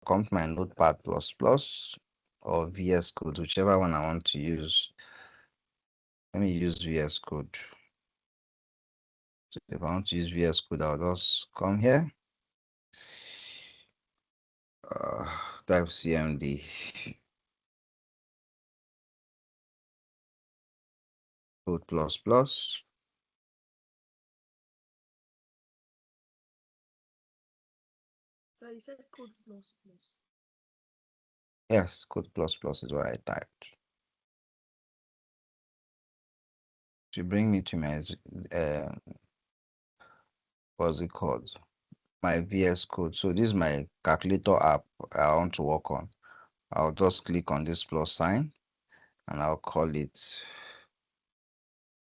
come to my Notepad++ or VS Code, whichever one I want to use. Let me use VS Code. So if I want to use VS Code, I'll just come here, type CMD. Code++. So you said code plus. Yes, code++ is what I typed. To bring me to my what's it called? My VS Code. So this is my calculator app I want to work on. I'll just click on this plus sign and I'll call it,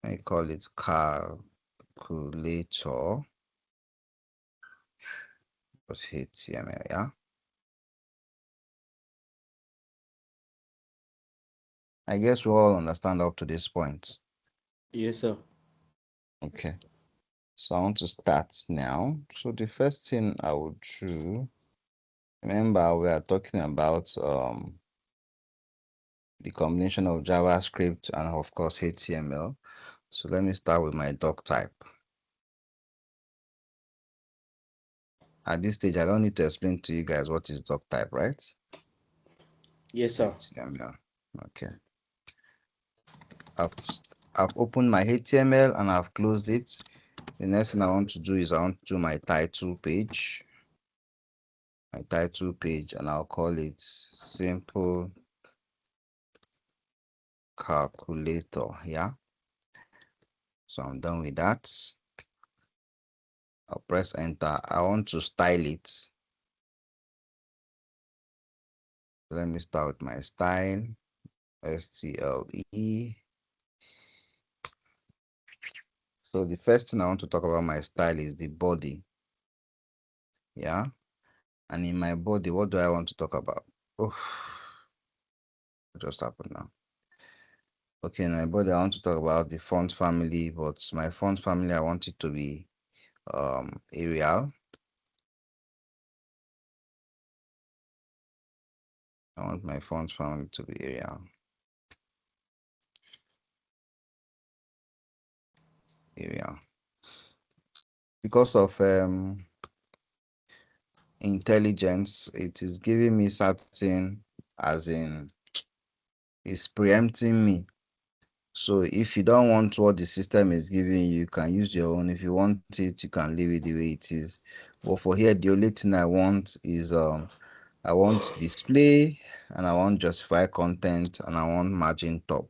let me call it calculator. Just HTML, yeah. I guess we all understand up to this point. Yes, sir. Okay. So I want to start now. So the first thing I would do, remember we are talking about the combination of JavaScript and of course HTML. So let me start with my doc type. At this stage, I don't need to explain to you guys what is doc type, right? Yes, sir. HTML. Okay. I've opened my HTML and I've closed it. The next thing I want to do is I want to do my title page. My title page, and I'll call it simple calculator. Yeah. So I'm done with that. I'll press enter. I want to style it. Let me start with my style. STLE. So the first thing I want to talk about my style is the body. Yeah. And in my body, what do I want to talk about? Oh, what just happened now? Okay, in my body, I want to talk about the font family, but my font family, I want it to be Arial. I want my font family to be Arial. Arial. Because of intelligence, it is giving me certain, as in, it's preempting me. So if you don't want what the system is giving you, you can use your own. If you want it, you can leave it the way it is. But for here, the only thing I want is I want display, and I want justify content, and I want margin top.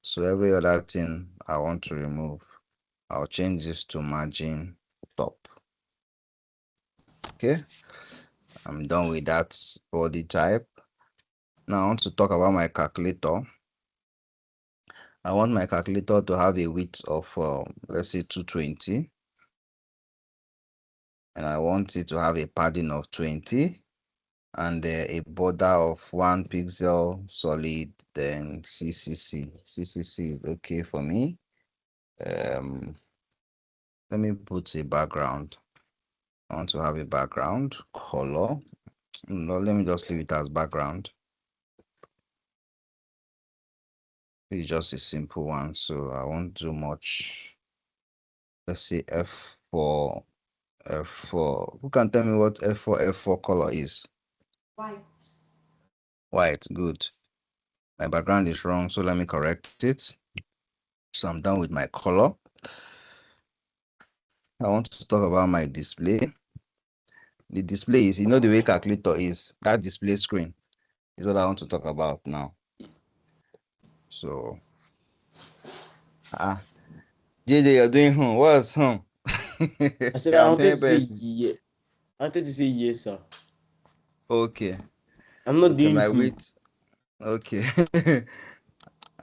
So every other thing I want to remove, I'll change this to margin top. Okay, I'm done with that body type. Now I want to talk about my calculator. I want my calculator to have a width of let's say 220, and I want it to have a padding of 20 and a border of 1 pixel solid, then CCC. CCC is okay for me. Let me put a background. I want to have a background color. No, let me just leave it as background. It's just a simple one, so I won't do much. Let's say F4. F4. Who can tell me what F4 color is? White. White. Good. My background is wrong, so let me correct it. So I'm done with my color. I want to talk about my display. The display is, you know, the way calculator is, that display screen is what I want to talk about now. So, JJ, you're doing what's I said I I'm wanted to hearing say person. yeah. I wanted to say yes, sir. Okay. I'm not Okay, doing my width. Okay.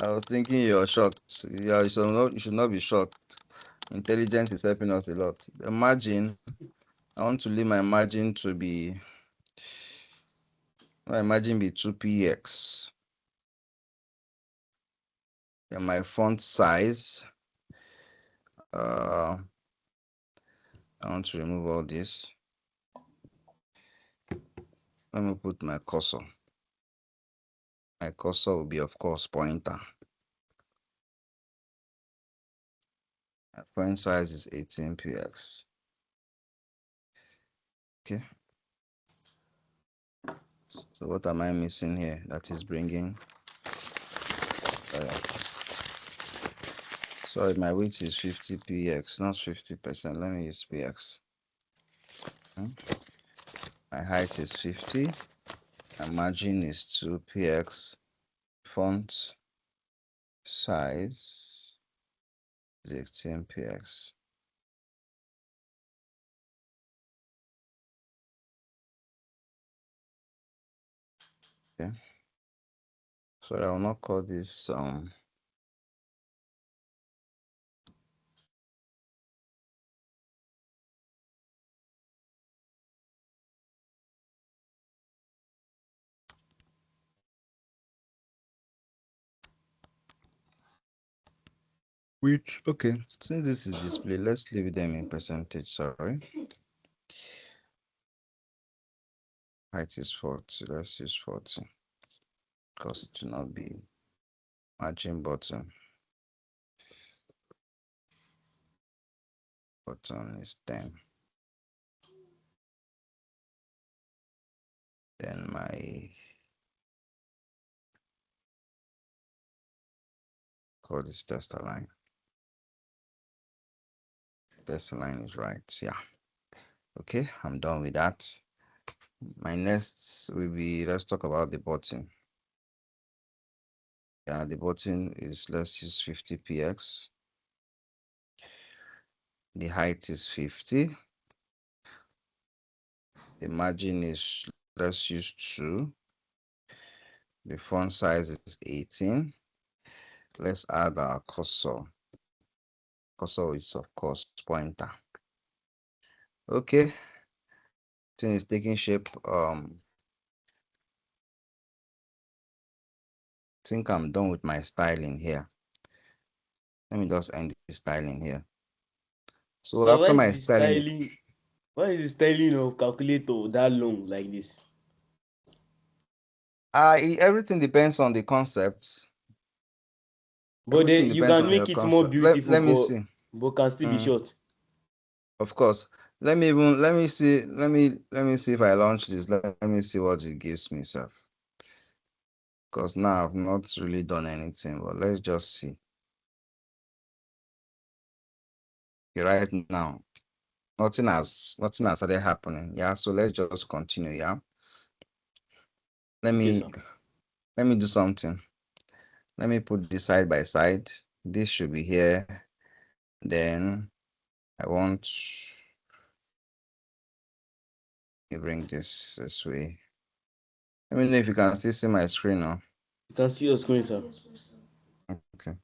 I was thinking you're shocked. Yeah, you should not be shocked. Intelligence is helping us a lot. The margin, I want to leave my margin to be, my margin be 2px. Then my font size, I want to remove all this. let me put my cursor. My cursor will be, of course, pointer. My font size is 18 px. Okay. So what am I missing here? That is bringing. Sorry, my width is 50 px, not 50%. Let me use px. My height is 50. My margin is 2 px. Font size is 18 px. Okay. So I will not call this which, okay, since this is display, let's leave them in percentage. Sorry. Height is 40. Let's use 40 because it will not be margin button. Button is 10. Then my code is test align. Test align is right. Yeah. Okay, I'm done with that. My next will be, let's talk about the button. Yeah, the button is, let's use 50 px. The height is 50. The margin is, let's use 2. The font size is 18. Let's add our cursor. Cursor is, of course, pointer. Okay. Thing is taking shape. Think I'm done with my styling here. Let me just end the styling here. So So after my styling, why is the styling of calculator that long like this? everything depends on the concepts. But Everything you depends can on your make it more concept. beautiful, Let me see. but can still be Mm, short. of course. Let me see. Let me see if I launch this. Let me see what it gives me, sir. Because now I've not really done anything, but let's just see. Okay, right now, nothing has started happening. Yeah, so let's just continue. Yeah. Let Okay, me sir. do something. Let me put this side by side. This should be here. Then I want to bring this way. Let me know if you can still see my screen now. You can see your screen, sir. Okay.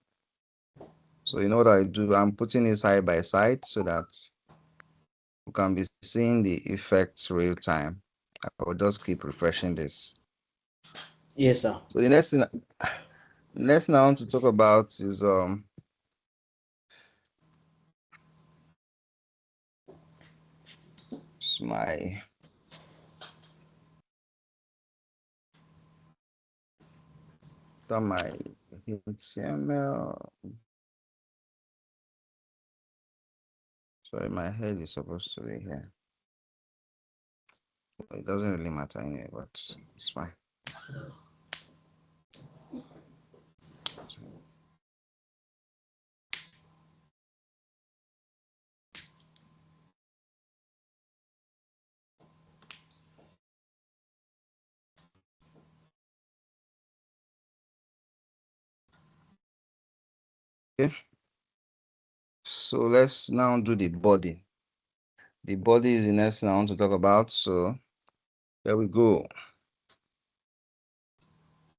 So you know what I do? I'm putting it side by side so that you can be seeing the effects real time. I will just keep refreshing this. Yes, sir. So the next thing I want to talk about is my HTML. Sorry, my head is supposed to be here. It doesn't really matter anyway, but it's fine. Okay. So let's now do the body. The body is the next thing I want to talk about. So there we go.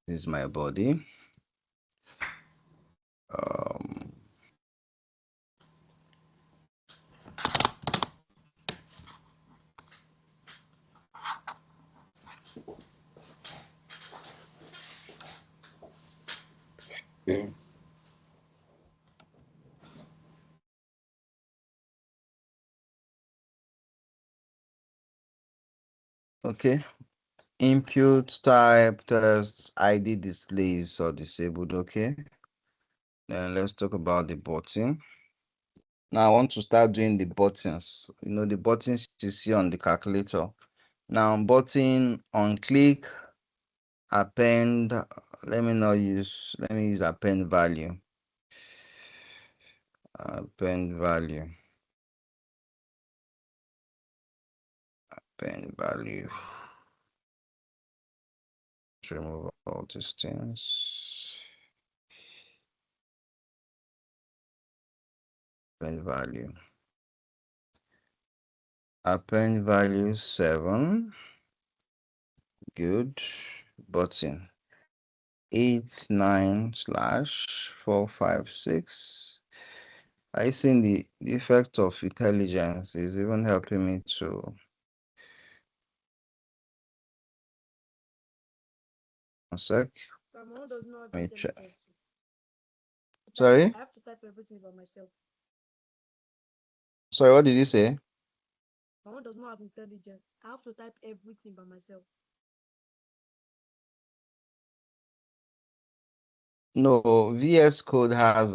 This is my body. Um, okay. input type test ID displays or disabled. Okay. Then let's talk about the button. Now I want to start doing the buttons. The buttons you see on the calculator. Now button on click, append. Let me use append value. Append value. Append value. Let's remove all these things. Append value. Append value 7. Good. Button 89/456. I think the effect of intelligence is even helping me to one sec. But my own does not have Let me check. intelligence. Sorry? I have to type everything by myself. Sorry, what did you say? My own does not have intelligence. I have to type everything by myself. No, VS Code has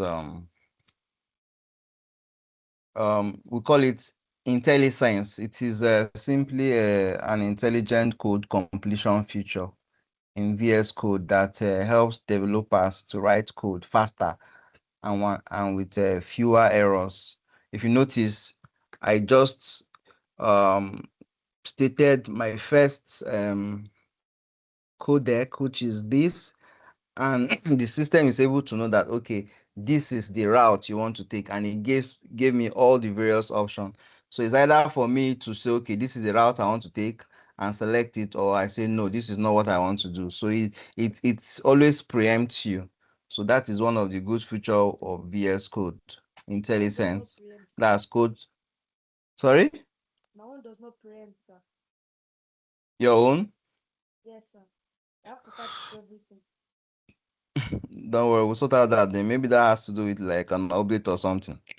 we call it IntelliSense. It is simply an intelligent code completion feature in VS Code that helps developers to write code faster and with fewer errors. If you notice, I just stated my first codec, which is this, and the system is able to know that, okay, this is the route you want to take, and it gave me all the various options. So it's either for me to say, okay, this is the route I want to take and select it, or I say, no, this is not what I want to do. So it's always preempts you. So that is one of the good feature of VS Code, My own does not IntelliSense. preempt. That's code. Sorry, My own does not preempt, sir. your own. Yes, sir. I have to type everything. Don't worry, we'll sort out that then. Maybe that has to do with like an update or something. But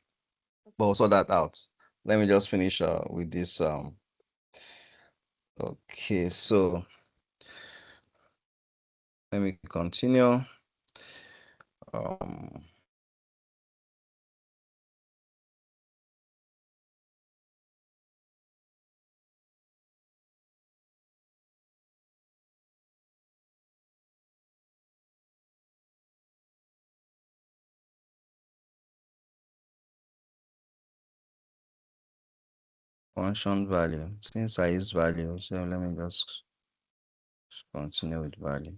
Okay. we'll sort that out. Let me just finish with this. Okay, so let me continue. Um, Function value. Since I use value, so let me just continue with value.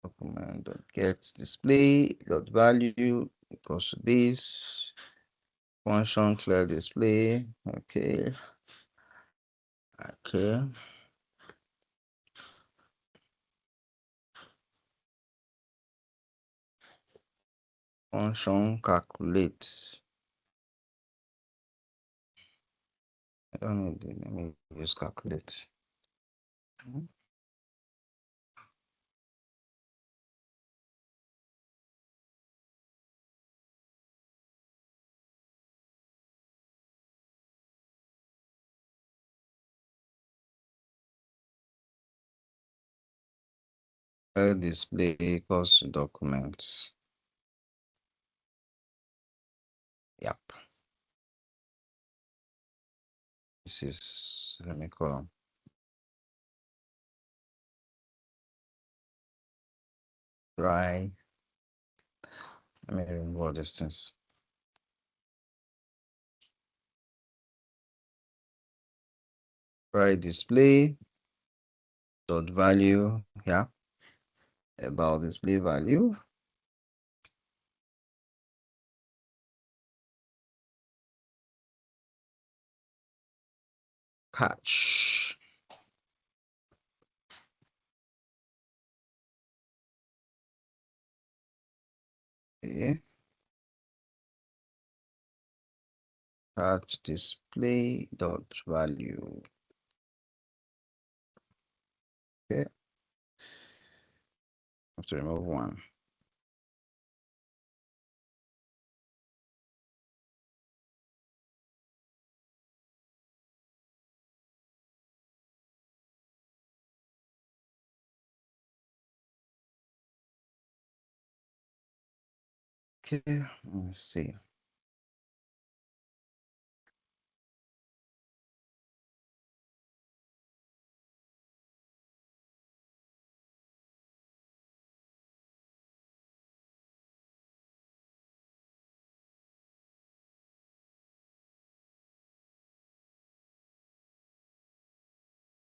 Document dot get display dot value equals to this. Function clear display. Okay. Okay. Function calculate. I don't need it. Let me use calculate. Display equals to documents. Yep. This is semicolon. Try. Let me remove all these things. Try display dot value. Yeah. About display value. Catch. Okay. Catch display dot value. Okay. I have to remove one. Okay, let's see.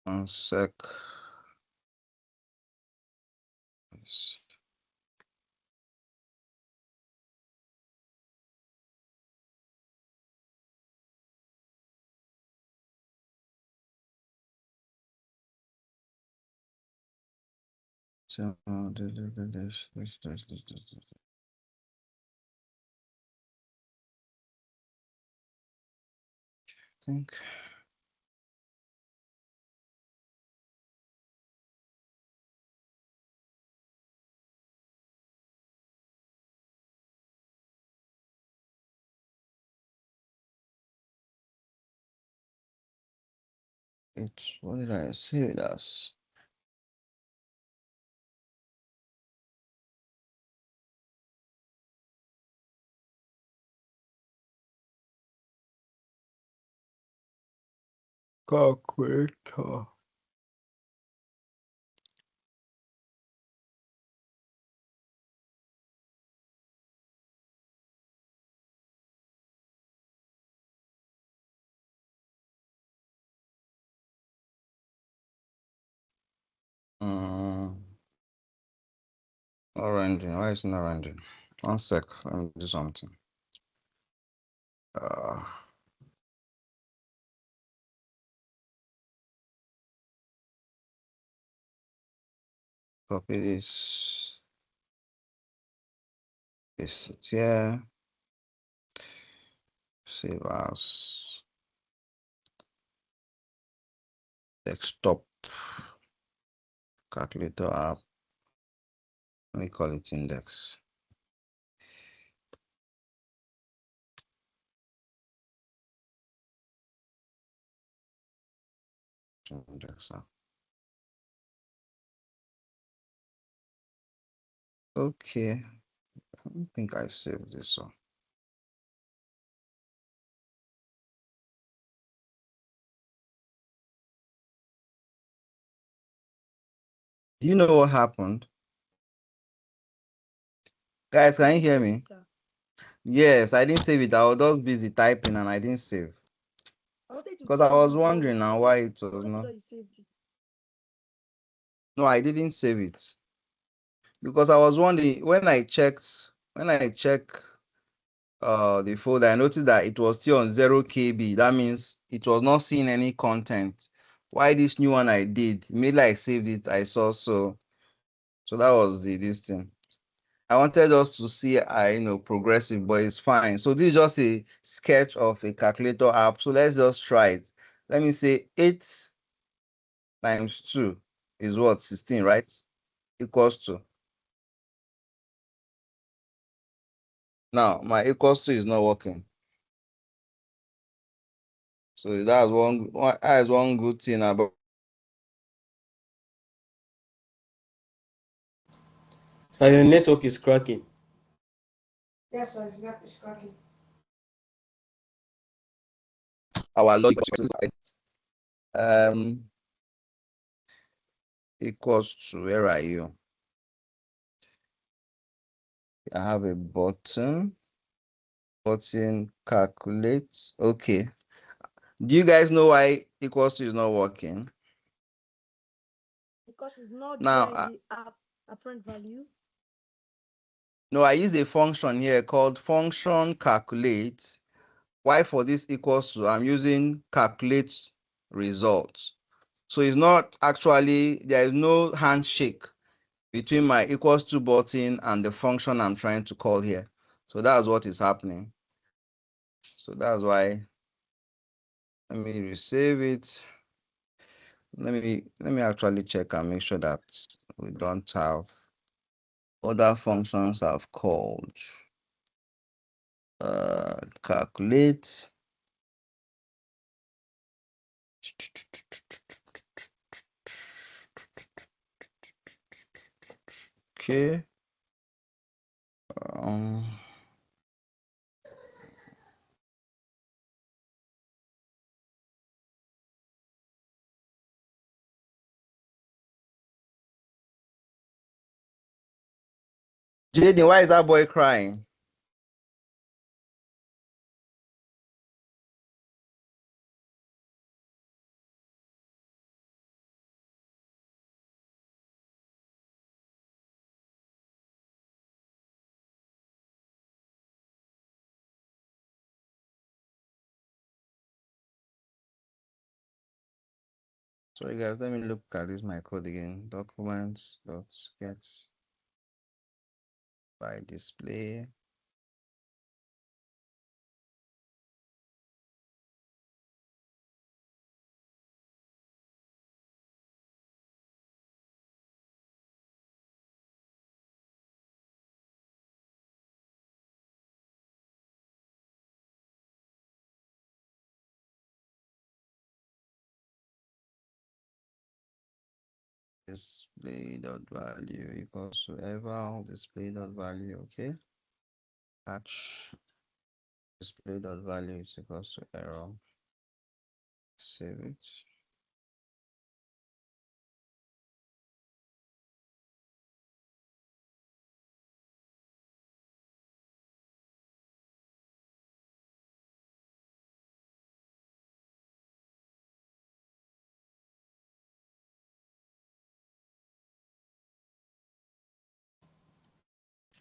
One sec. Yes. So, think it's what did I say it as? Calculator. Um, not rendering. Why is it not rendering? One sec. Let me do something. Uh, copy this. Paste it here. Save as desktop calculator app. Let me call it index. Index. Okay. I don't think I saved this one. Do you know what happened? Guys, can you hear me? Sir. Yes, I didn't save it. I was just busy typing and I didn't save. I wanted to Because I save was it, but wondering now why it was nobody not. thought you saved it. No, I didn't save it. Because I was wondering when I check the folder, I noticed that it was still on 0 KB. That means it was not seeing any content. Why this new one I did? Immediately I saved it, I saw so that was this thing. I wanted us to see progressive, but it's fine. So this is just a sketch of a calculator app. So let's just try it. Let me say 8 times 2 is what? 16, right? Equals to. Now my equals to is not working. So that is one good thing about So your network is cracking. Yes, sir, it's cracking. our logic. Um equals to, where are you? I have a button calculates. Okay. Do you guys know why equals to is not working? Because it's not Now, there in the app apparent value. no, I use a function here called function calculate. Why for this equals to, I'm using calculate results. So it's not actually, there is no handshake between my equals to button and the function I'm trying to call here. So that's what is happening. So that's why, let me resave it. Let me actually check and make sure that we don't have other functions I've called. Calculate. Okay. Um, Jaden, why is that boy crying? Sorry guys, let me look at this my code again. Documents dot get by display. Display dot value equals to eval display dot value. Okay, catch display dot value is equals to error. Save it.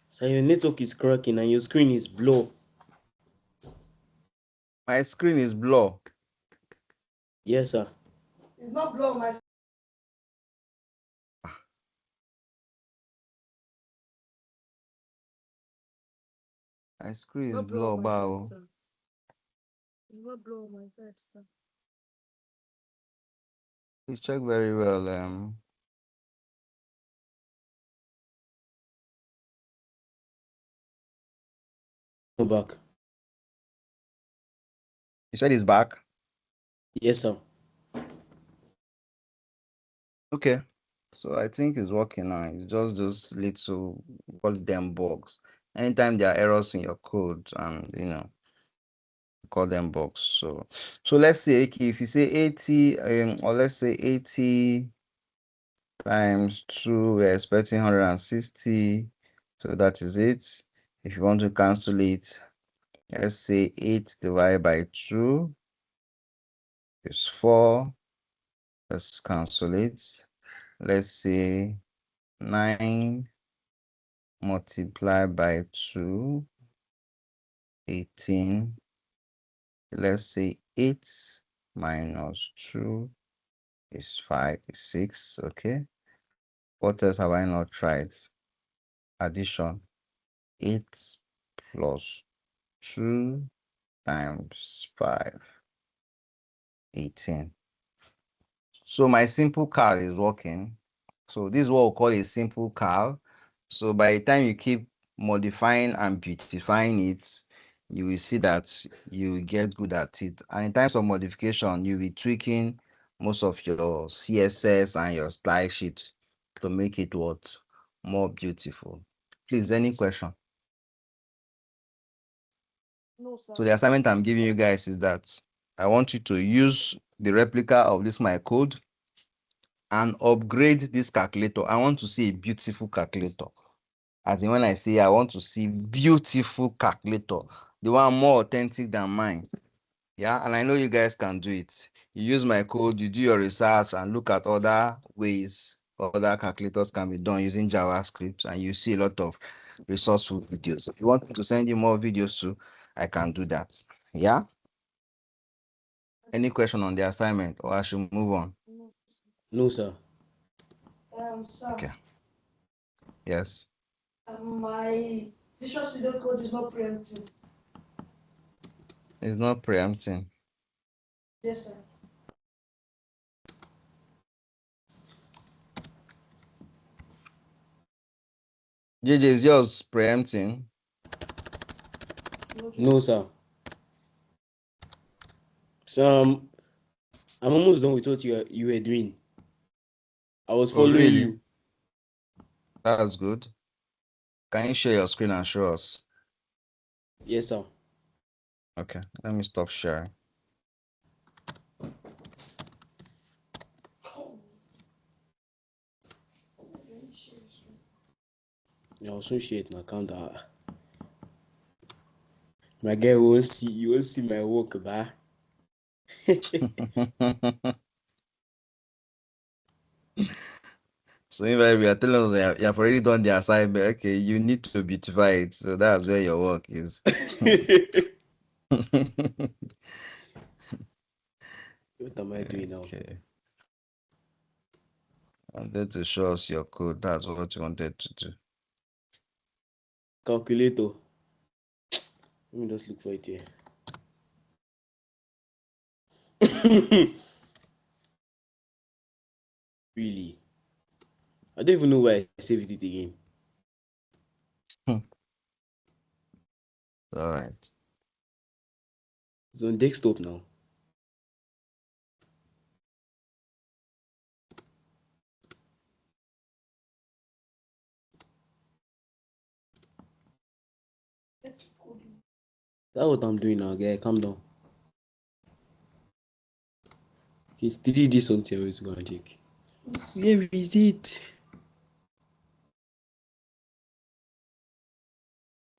So your network is cracking and your screen is blue. My screen is blur. Yes, sir. It's not blue on my. My screen is Not blue blur, on my side, bow. sir. It's not blue on my side, sir. Please check very well. Go back. You said it's back. Yes, sir. Okay. So I think it's working now. It's just those little, call them bugs. Anytime there are errors in your code, and call them bugs. So let's say, okay, if you say 80, or let's say 80 times 2, we're expecting 160. So that is it. If you want to cancel it, let's say 8 divided by 2 is 4. Let's cancel it. Let's say 9 multiplied by 2, 18. Let's say 8 minus 2 is 5, is 6. Okay. What else have I not tried? Addition. 8 plus 2 times 5, 18. So my simple cal is working. So this is what we call a simple cal. So by the time you keep modifying and beautifying it, you will see that you will get good at it. And in terms of modification, you'll be tweaking most of your CSS and your style sheet to make it what more beautiful. Please, any question? No, sir. So the assignment I'm giving you guys is that I want you to use the replica of this my code and upgrade this calculator. I want to see a beautiful calculator. As in when I say I want to see beautiful calculator, the one more authentic than mine. Yeah, and I know you guys can do it. You use my code, you do your research and look at other ways other calculators can be done using JavaScript, and you see a lot of resourceful videos. If you want me to send you more videos too, I can do that. Yeah. Any question on the assignment, or I should move on? No, sir. Sir. Okay. Yes. My Visual Studio Code is not preempting. It's not preempting. Yes, sir. JJ, is yours preempting? No, sir. So I'm almost done with what you were doing. I was Oh, following really? you. That's good. Can you share your screen and show us? Yes, sir. Okay, let me stop sharing. I'll soon share it now. Calm down. My guy won't see. You won't see my work, bah. So if we are telling us that you have already done the assignment, okay, you need to beautify it. So that's where your work is. What am I doing now? Okay. Wanted to show us your code. That's what you wanted to do. Calculator. Let me just look for it here. Really? I don't even know why I saved it again. All right. It's on desktop now. That's what I'm doing now, guy. Calm down. Okay, it's 3D something. Always go and check. Where is it?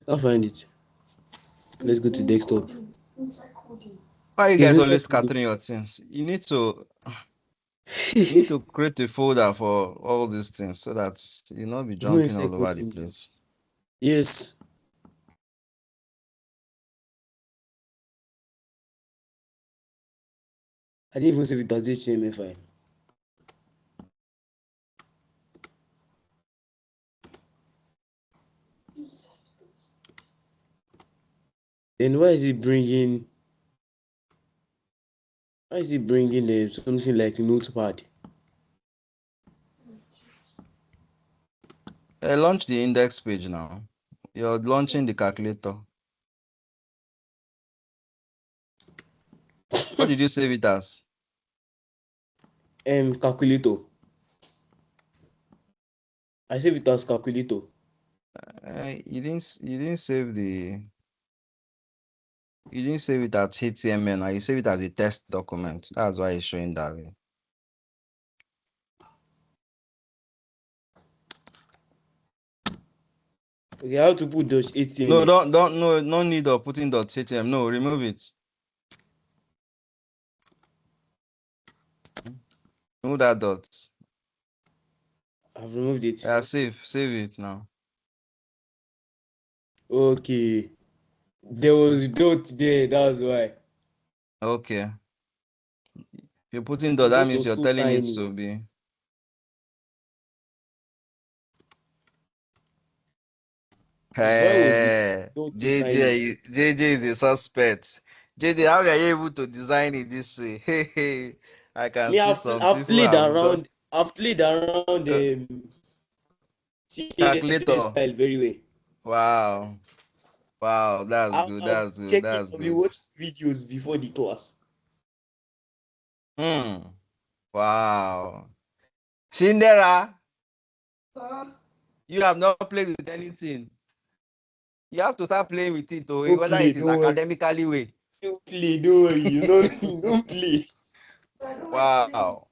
I can't find it. Let's go to desktop. Why you It's guys inside always coding. scattering your things? You need to create a folder for all these things so that you not be It's not jumping inside all over the coding. place. Yes. I didn't even save it as HTML file. Then why is it bringing something like notepad? Launch the index page now. You're launching the calculator. What did you save it as? Calculator. I save it as calculator. You didn't save it as HTML now. You save it as a text document. That's why it's showing that way. Okay, how to put those No, HTML? no need of putting .html. No, remove it. Remove that dot. I've removed it. Yeah, save it now. Okay. There was dot there, that's why. Okay. If you're putting The dot, that dot means was you're too telling it tiny. to be. Why was the Hey, dot too tiny? JJ is a suspect. JJ, how are you able to design it this way? Hey, I can Me, see I've, some I've people played have done around. I've played around CSS calculator. style very well. Wow, wow, that's I've, good. I've That's good. checked it. That's I've been good. watching videos before the class. Hmm. Wow. Shindera, you have not played with anything. You have to start playing with it, or Don't whether play, it is don't worry. academically way. Don't play, don't worry. You don't play. Wow.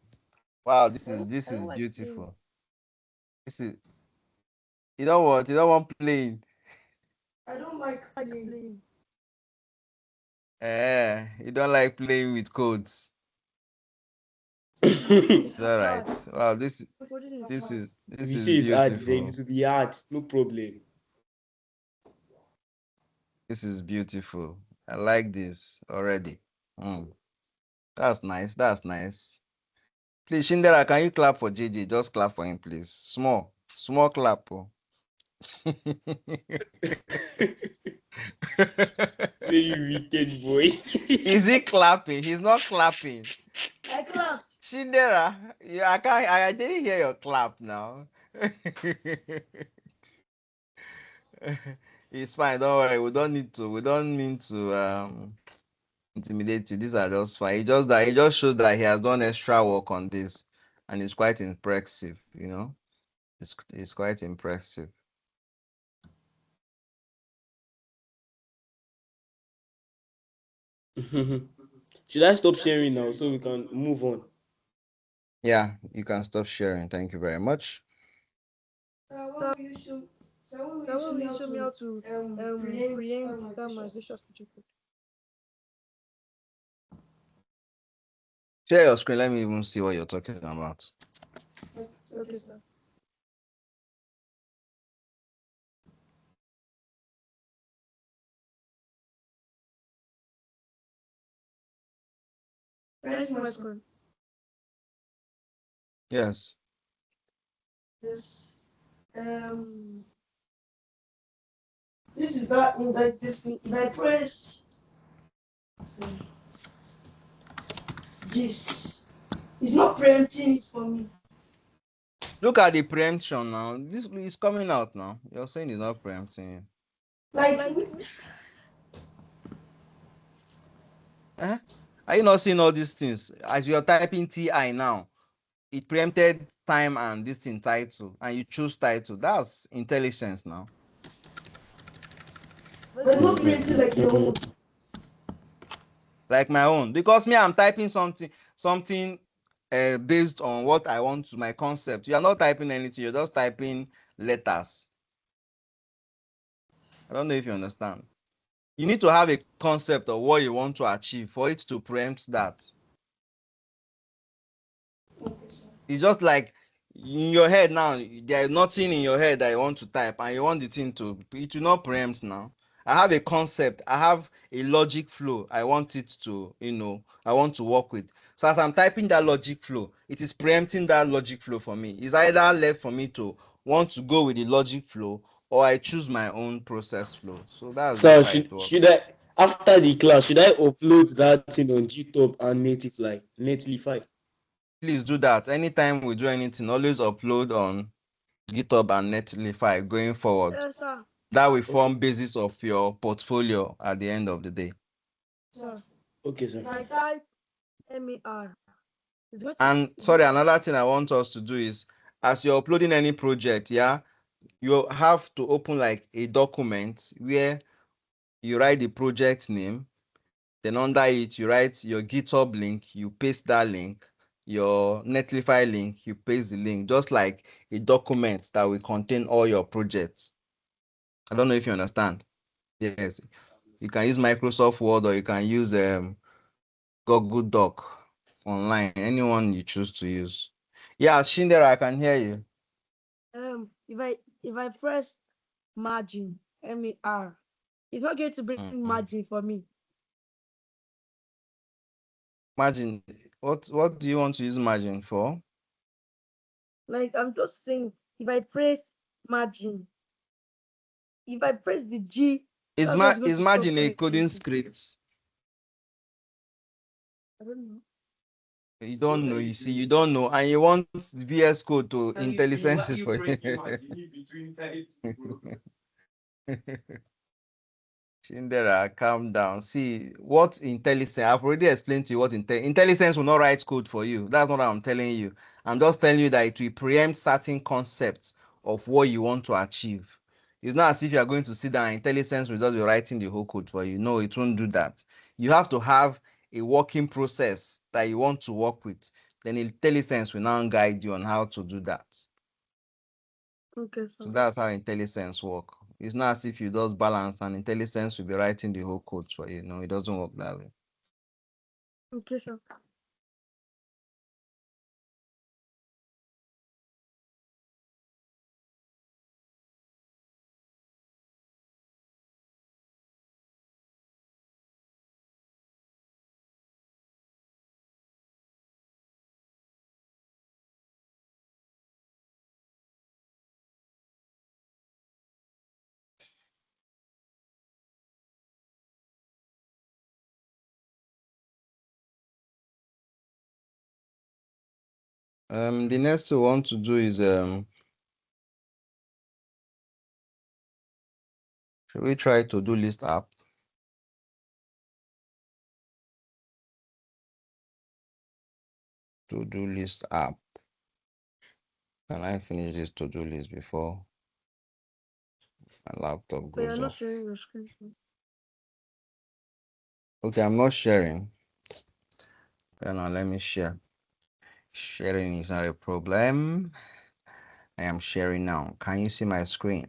Wow, this I is don't like playing. beautiful. This is you know what? You don't want playing. I like playing. You don't like playing with codes. It's all right. Hard. Wow, Coding is this hard. is If this you is say it's hard, then beautiful. it will be hard. No problem. This is beautiful. I like this already. Mm, that's nice. That's nice. Please, Shindera, can you clap for JJ? Just clap for him, please. Small clap. Oh. Very wicked boy. Is he clapping? He's not clapping. I clapped. Shindera, I can't. I didn't hear your clap now. It's fine. Don't worry. We don't need to. We don't mean to intimidate you. These are just fine. It just shows that he has done extra work on this, and it's quite impressive. It's quite impressive. Should I stop sharing now so we can move on? Yeah, you can stop sharing. Thank you very much. So So when will you show me how to preempt that my visual studio code? Share your screen. Let me even see what you're talking about. Okay, sir. Can you see my screen? Yes. Um, This is that like this thing. If I press this, it's not preempting it for me. Look at the preemption now. This is coming out now. You're saying it's not preempting you. Like like Eh? Are you not seeing all these things? As you're typing TI now, it preempted time and this thing title, and you choose title. That's intelligence now. but but it's it's not not preempting preempting like my your own. own. Like my own. Because me, I'm typing something based on what I want to my concept. You are not typing anything, you're just typing letters. I don't know if you understand. You need to have a concept of what you want to achieve for it to preempt that. It's just like in your head now, there is nothing in your head that you want to type and you want the thing to, it will not preempt now. I have a concept, I have a logic flow I want it to, I want to work with. So as I'm typing that logic flow, it is preempting that logic flow for me. It's either left for me to want to go with the logic flow or I choose my own process flow. So that's just So how it should works. I, after the class, should I upload that thing on GitHub and Netlify? Please do that. Anytime we do anything, always upload on GitHub and Netlify going forward. Yes, sir. That will Okay, form basis of your portfolio at the end of the day. Sir, okay, if sir. I type MER, it's going to And it's going sorry, to another thing I want us to do is as you're uploading any project, yeah, you have to open like a document where you write the project name, then under it you write your GitHub link, you paste that link, your Netlify link, you paste the link, just like a document that will contain all your projects. I don't know if you understand. Yes, you can use Microsoft Word or you can use Google Doc online, anyone you choose to use. Yeah, Shindera, I can hear you. if I press margin MER, it's not going to bring Mm. margin for me. Margin, what do you want to use margin for? Like I'm just saying, if I press margin, if I press the G, that's what's going Is to stop margin a coding anything. script? I don't know. You don't know, you see, you don't know, and you want VS Code to IntelliSense for you. Shindera, calm down. See, what IntelliSense, I've already explained to you what IntelliSense will not write code for you. That's not what I'm telling you. I'm just telling you that it will preempt certain concepts of what you want to achieve. It's not as if you are going to sit down and IntelliSense will just be writing the whole code for you. No, it won't do that. You have to have a working process that you want to work with. Then IntelliSense will now guide you on how to do that. Okay, So sir. that's how IntelliSense work. It's not as if you just balance and IntelliSense will be writing the whole code for you. No, it doesn't work that way. Okay, sir. The next we want to do is should we try to do list app? To do list app. Can I finish this to do list before my laptop But you're goes not off? sharing your screen. Okay, I'm not sharing. Now let me share. Sharing is not a problem. I am sharing now. Can you see my screen?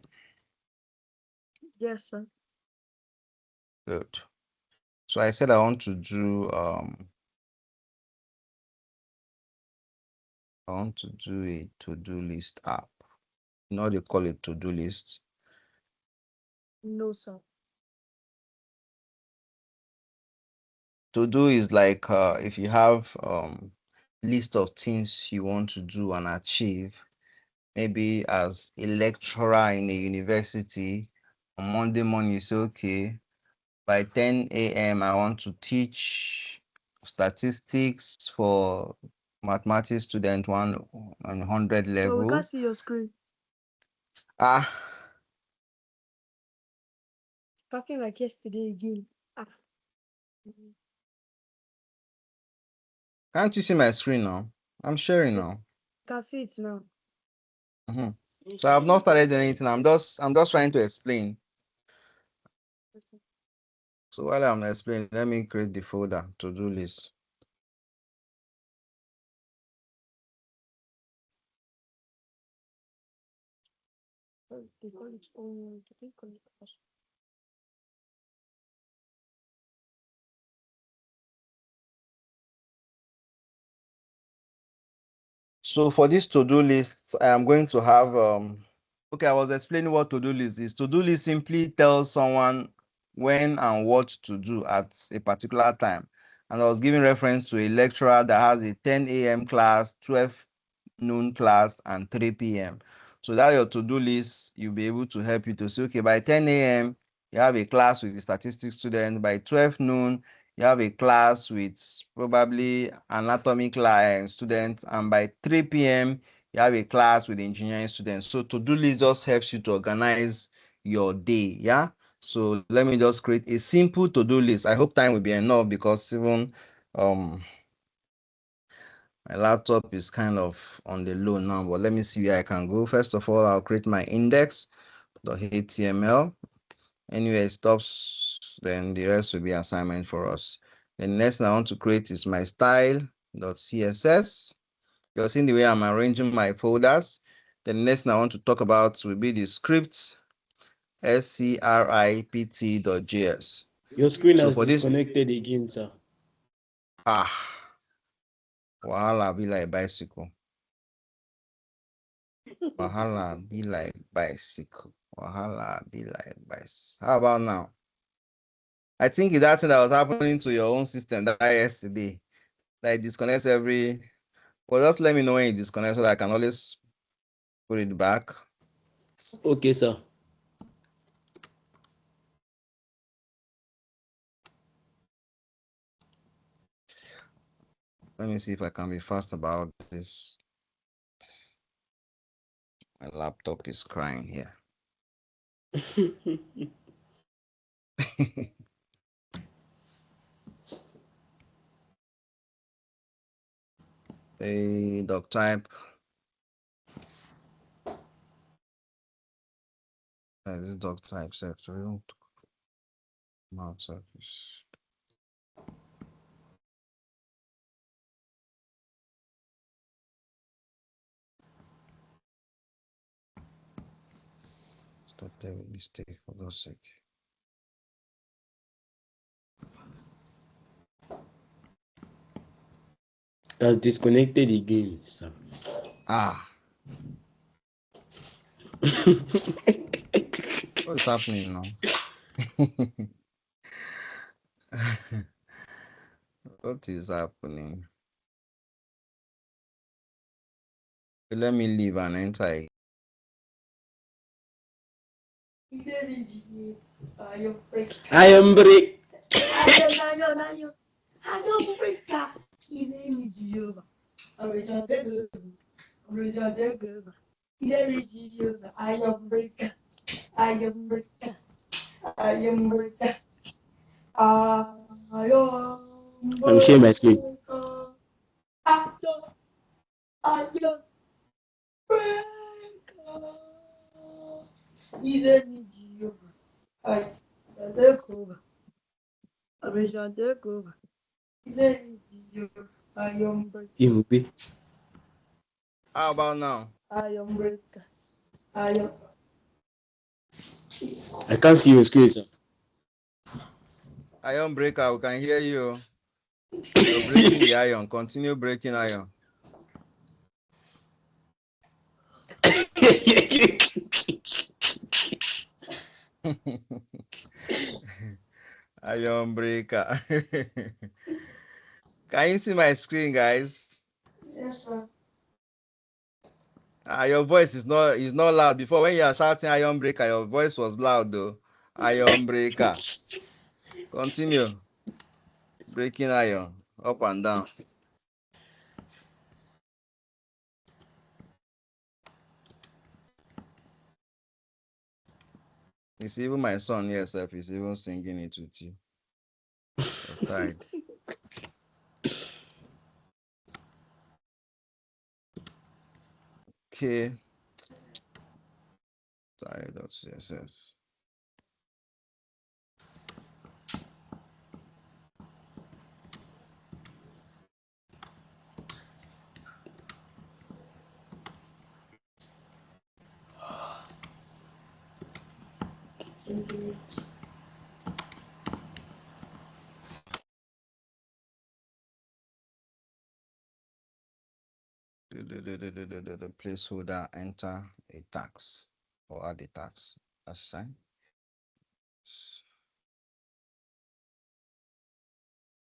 Yes, sir. Good. So I said I want to do a to-do list app. You know what they call it to-do list? No, sir. To do is like if you have list of things you want to do and achieve, maybe as a lecturer in a university, on Monday morning you say, okay, by 10 a.m. I want to teach statistics for mathematics student 100 But we level. can't see your screen. Ah, Talking like yesterday again. Ah. can't you see my screen now? I'm sharing now. Can see it now. Mhm. So I've not started anything. I'm just trying to explain. Okay. So while I'm explaining, let me create the folder to-do list. They call it they call it So for this to-do list, I am going to have okay, I was explaining what to-do list is. To-do list simply tells someone when and what to do at a particular time. And I was giving reference to a lecturer that has a 10 a.m. class, 12 noon class, and 3 p.m. So that your to-do list, you'll be able to help you to say, okay, by 10 a.m., you have a class with the statistics student. By 12 noon, you have a class with probably anatomy class students, and by 3 p.m. you have a class with engineering students. So to-do list just helps you to organize your day. Yeah. So let me just create a simple to-do list. I hope time will be enough because even my laptop is kind of on the low now, but let me see where I can go. First of all, I'll create my index.html. Anywhere it stops, then the rest will be assignment for us. The next thing I want to create is my style.css. You're seeing the way I'm arranging my folders. The next thing I want to talk about will be the scripts, script.js. Your screen So has for this, disconnected again, sir. wahala be like bicycle. Wahala be like bicycle. Wahala be like bicycle. How about now? I think it's that thing that was happening to your own system that yesterday. That it disconnects every. Well, just let me know when it disconnects so that I can always put it back. Okay, sir. Let me see if I can be fast about this. My laptop is crying here. A doc type. This doc type sector. Mount surface. Stop there with mistake for God's sake. Has disconnected again, sir. Ah, what's happening now? What is happening? Let me leave and enter. I am break. I'm sharing my screen. Imugbe. How about now? I am breaker. I can't see your screen, sir. Iron breaker, we can hear you. You're breaking the iron. Continue breaking iron. Iron breaker. Can you see my screen, guys? Yes, sir. Your voice is not loud. Before, when you are shouting iron breaker, your voice was loud though. Iron breaker. Continue breaking iron up and down. It's even my son himself is even singing it with you. You're tired. Okay. Tired.css. The placeholder enter a tax or add a tax. That's fine.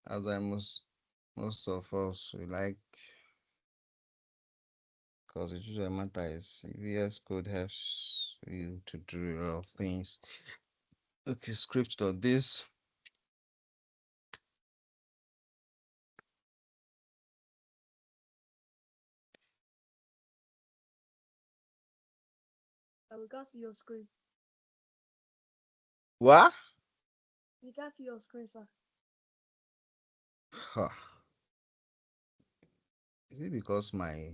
As I most of us we like, because the usual matter is VS Code helps you to do a lot of things. Okay, script.this. We can't see your screen. What? We can't see your screen, sir. Is it because my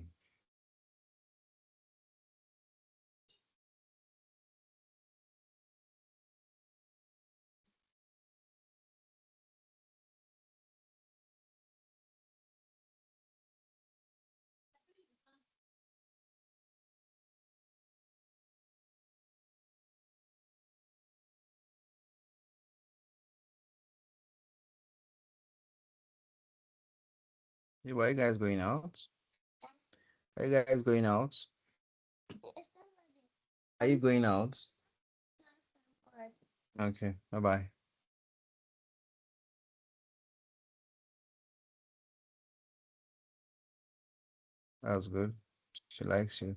hey, why are you guys going out? Are you guys going out? Are you going out? Okay, bye bye. That's good. She likes you.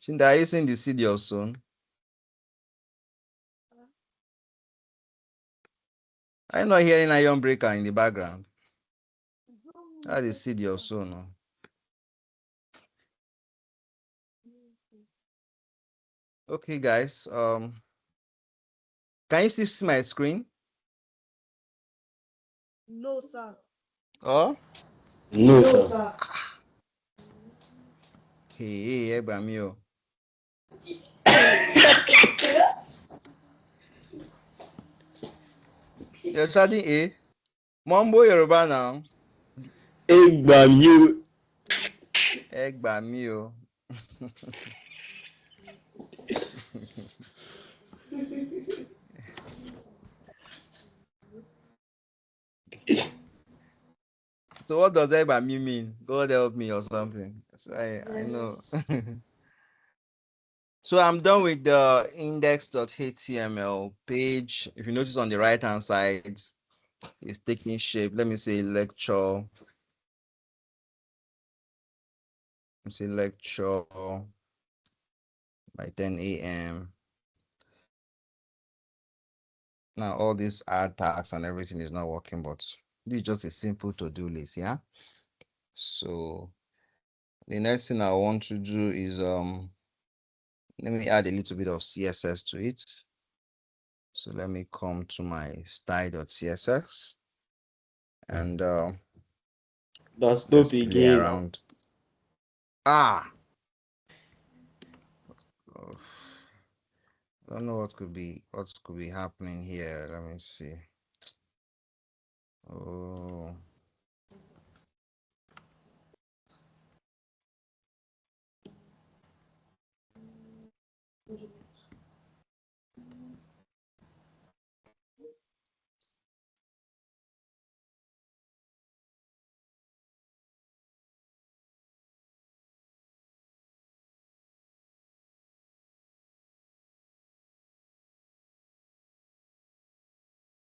Shinda, are you seeing the city of soon? I'm not hearing iron breaker in the background. That is city of soon. Okay, guys. Can you still see my screen? No, sir. Oh, No, No, sir. sir. hey, Ebamio. You're chatting A. Mambo Yoruba now. Egbam, Egbamio. So what does Ebamio mean? God help me or something. So I know. Yes. So I'm done with the index.html page. If you notice on the right hand side, it's taking shape. Let me say lecture. Let me say lecture by 10 a.m. Now all these add tags and everything is not working, but this is just a simple to-do list, yeah. So the next thing I want to do is let me add a little bit of CSS to it. So let me come to my style.css and That's let's stop play again now. around. Ah, oh, I don't know what could be happening here. Let me see. Oh,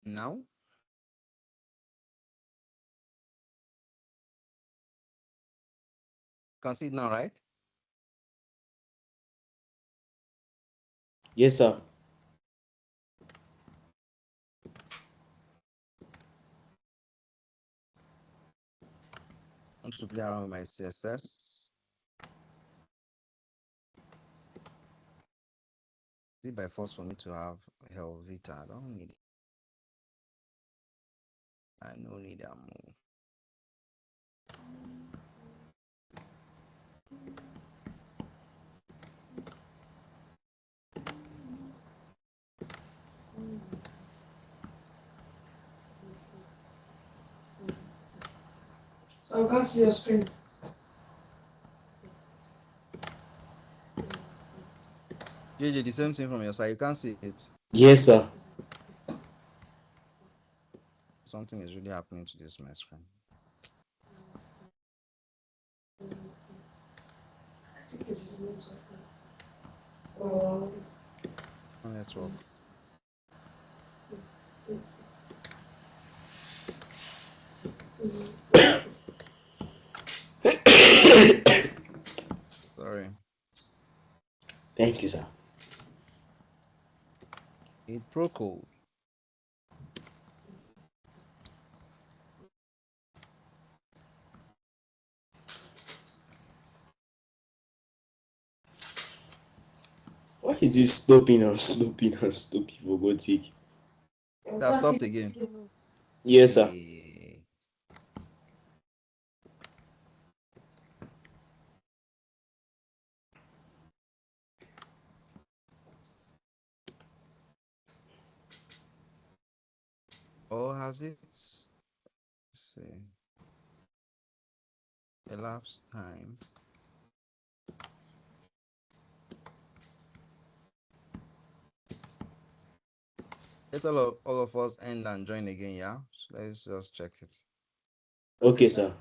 Now, can see it now, right? Yes, sir. I want to play around with my CSS. See by force for me to have Helvita. I don't need it. I don't need that more. So I can't see your screen. JJ, the same thing from your side. You can't see it. Yes, sir. Something is really happening to this my screen. I think it is network. Oh, Network. Sorry. Thank you, sir. It pro code. Why is this stopping and stopping and stopping, for God's sake? I That can't see. stopped again. Yes, sir. Hey. Or has it, let's see, elapsed time? Let all of us end and join again, yeah? So let's just check it. Okay, sir.